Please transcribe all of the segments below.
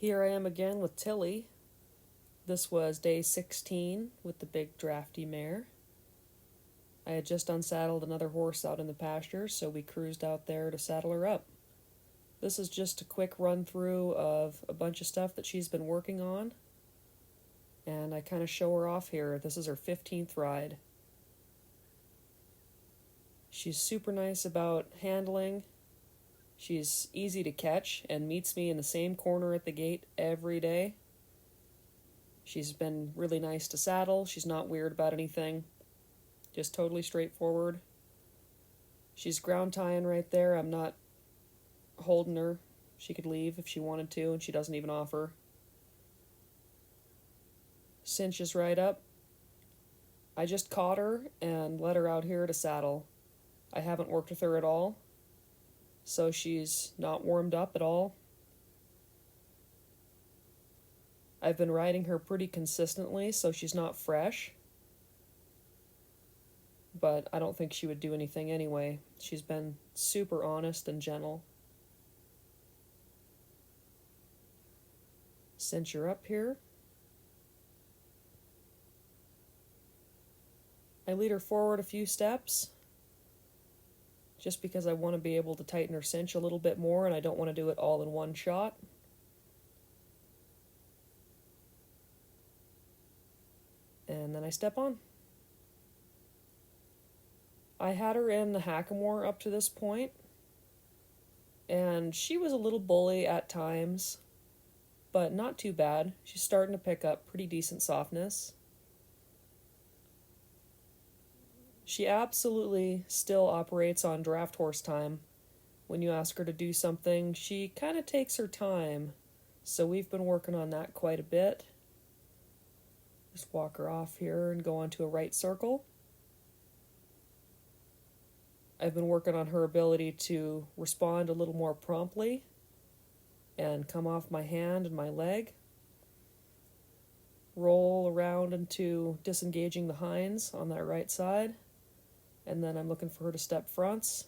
Here I am again with Tilly. This was day 16 with the big drafty mare. I had just unsaddled another horse out in the pasture, so we cruised out there to saddle her up. This is just a quick run through of a bunch of stuff that she's been working on, and I kind of show her off here. This is her 15th ride. She's super nice about handling. She's easy to catch and meets me in the same corner at the gate every day. She's been really nice to saddle. She's not weird about anything. Just totally straightforward. She's ground tying right there. I'm not holding her. She could leave if she wanted to, and she doesn't even offer. Cinch is right up. I just caught her and let her out here to saddle. I haven't worked with her at all, so she's not warmed up at all. I've been riding her pretty consistently, so she's not fresh, but I don't think she would do anything anyway. She's been super honest and gentle. Cinch her up here. I lead her forward a few steps, just because I want to be able to tighten her cinch a little bit more, and I don't want to do it all in one shot. And then I step on. I had her in the hackamore up to this point, and she was a little bully at times, but not too bad. She's starting to pick up pretty decent softness. She absolutely still operates on draft horse time. When you ask her to do something, she kind of takes her time, so we've been working on that quite a bit. Just walk her off here and go onto a right circle. I've been working on her ability to respond a little more promptly and come off my hand and my leg. Roll around into disengaging the hinds on that right side. And then I'm looking for her to step fronts.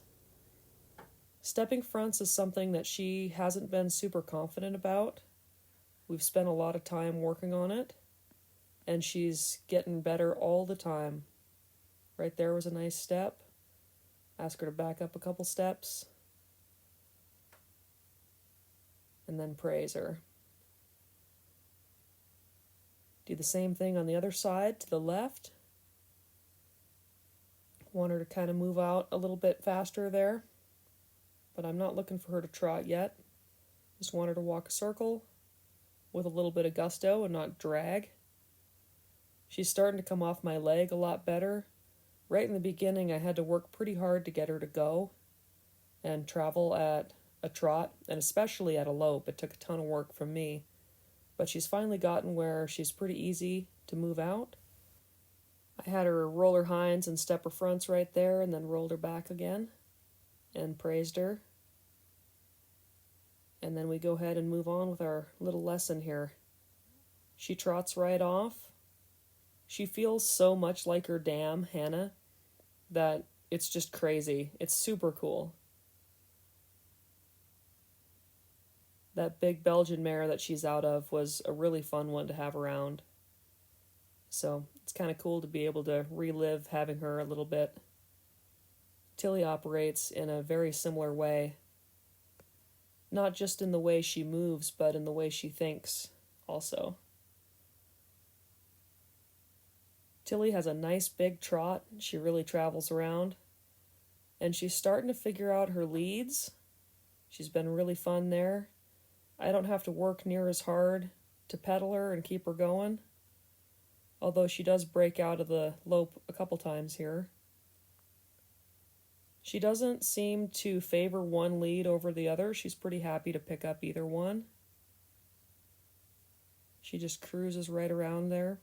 Stepping fronts is something that she hasn't been super confident about. We've spent a lot of time working on it, and she's getting better all the time. Right there was a nice step. Ask her to back up a couple steps, and then praise her. Do the same thing on the other side to the left. Want her to kind of move out a little bit faster there, but I'm not looking for her to trot yet. Just want her to walk a circle with a little bit of gusto and not drag. She's starting to come off my leg a lot better. Right in the beginning, I had to work pretty hard to get her to go and travel at a trot, and especially at a lope. It took a ton of work from me, but she's finally gotten where she's pretty easy to move out. I had her roll her hinds and step her fronts right there, and then rolled her back again and praised her. And then we go ahead and move on with our little lesson here. She trots right off. She feels so much like her dam, Hannah, that it's just crazy. It's super cool. That big Belgian mare that she's out of was a really fun one to have around. So it's kind of cool to be able to relive having her a little bit. Tilly operates in a very similar way. Not just in the way she moves, but in the way she thinks also. Tilly has a nice big trot. She really travels around. And she's starting to figure out her leads. She's been really fun there. I don't have to work near as hard to pedal her and keep her going, although she does break out of the lope a couple times here. She doesn't seem to favor one lead over the other. She's pretty happy to pick up either one. She just cruises right around there.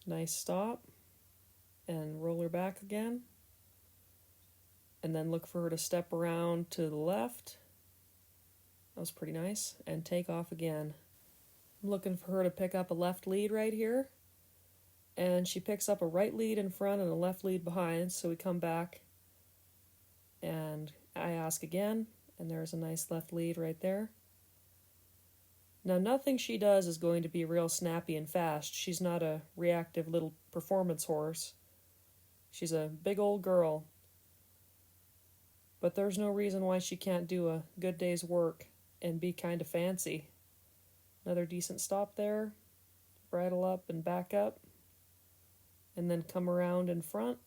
Nice stop. And roll her back again. And then look for her to step around to the left. That was pretty nice. And take off again. I'm looking for her to pick up a left lead right here. And she picks up a right lead in front and a left lead behind. So we come back and I ask again, And there's a nice left lead right there. Now, nothing she does is going to be real snappy and fast. She's not a reactive little performance horse. She's a big old girl. But there's no reason why she can't do a good day's work and be kind of fancy. Another decent stop there. Bridle up and back up. And then come around in front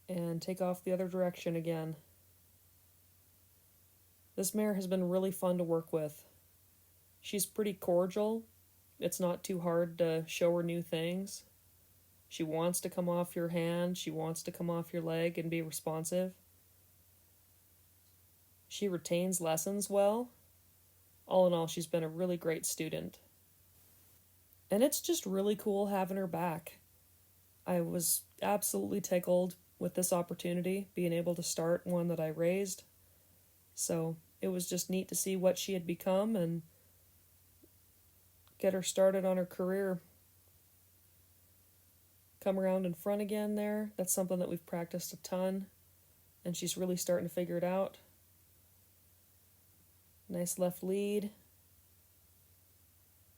and take off the other direction again. This mare has been really fun to work with. She's pretty cordial. It's not too hard to show her new things. She wants to come off your hand. She wants to come off your leg and be responsive. She retains lessons well. All in all, she's been a really great student. And it's just really cool having her back. I was absolutely tickled with this opportunity, being able to start one that I raised. So it was just neat to see what she had become and get her started on her career. Come around in front again there. That's something that we've practiced a ton, and she's really starting to figure it out. Nice left lead.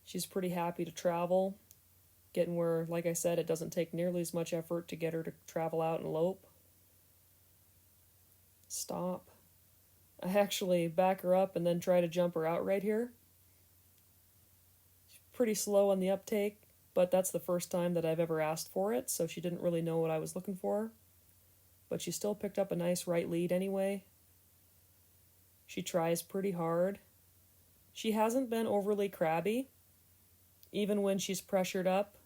She's pretty happy to travel, getting where, like I said, it doesn't take nearly as much effort to get her to travel out and lope. Stop. I actually back her up and then try to jump her out right here. Pretty slow on the uptake, but that's the first time that I've ever asked for it, so she didn't really know what I was looking for. But she still picked up a nice right lead anyway. She tries pretty hard. She hasn't been overly crabby. Even when she's pressured up,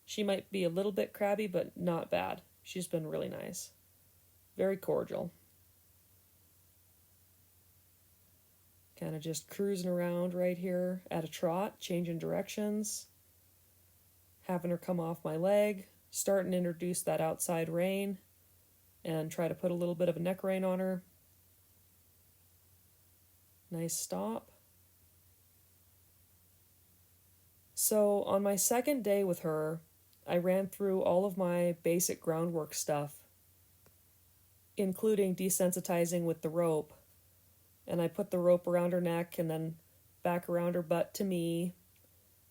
she might be a little bit crabby, but not bad. She's been really nice. Very cordial. Kind of just cruising around right here at a trot, changing directions, having her come off my leg, starting to introduce that outside rein, and try to put a little bit of a neck rein on her. Nice stop. So on my second day with her, I ran through all of my basic groundwork stuff, including desensitizing with the rope. And I put the rope around her neck and then back around her butt to me,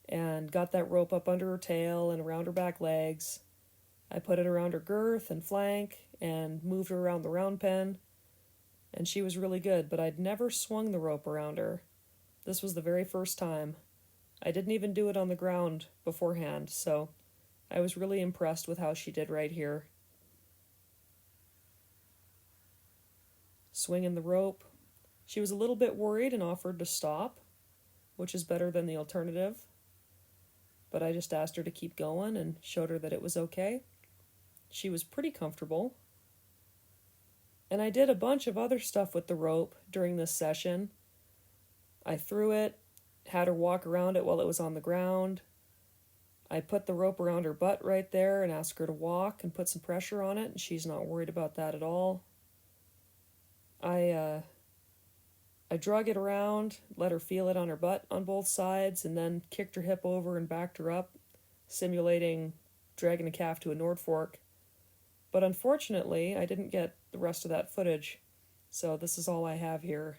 and got that rope up under her tail and around her back legs. I put it around her girth and flank and moved her around the round pen. And she was really good, but I'd never swung the rope around her. This was the very first time. I didn't even do it on the ground beforehand, so I was really impressed with how she did right here. Swinging the rope. She was a little bit worried and offered to stop, which is better than the alternative. But I just asked her to keep going and showed her that it was okay. She was pretty comfortable. And I did a bunch of other stuff with the rope during this session. I threw it, had her walk around it while it was on the ground. I put the rope around her butt right there and asked her to walk and put some pressure on it, and she's not worried about that at all. I drug it around, let her feel it on her butt on both sides, and then kicked her hip over and backed her up, simulating dragging a calf to a Nordfork. But unfortunately, I didn't get the rest of that footage, so this is all I have here.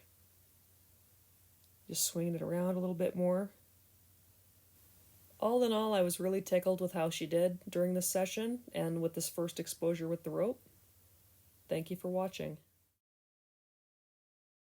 Just swinging it around a little bit more. All in all, I was really tickled with how she did during this session and with this first exposure with the rope. Thank you for watching.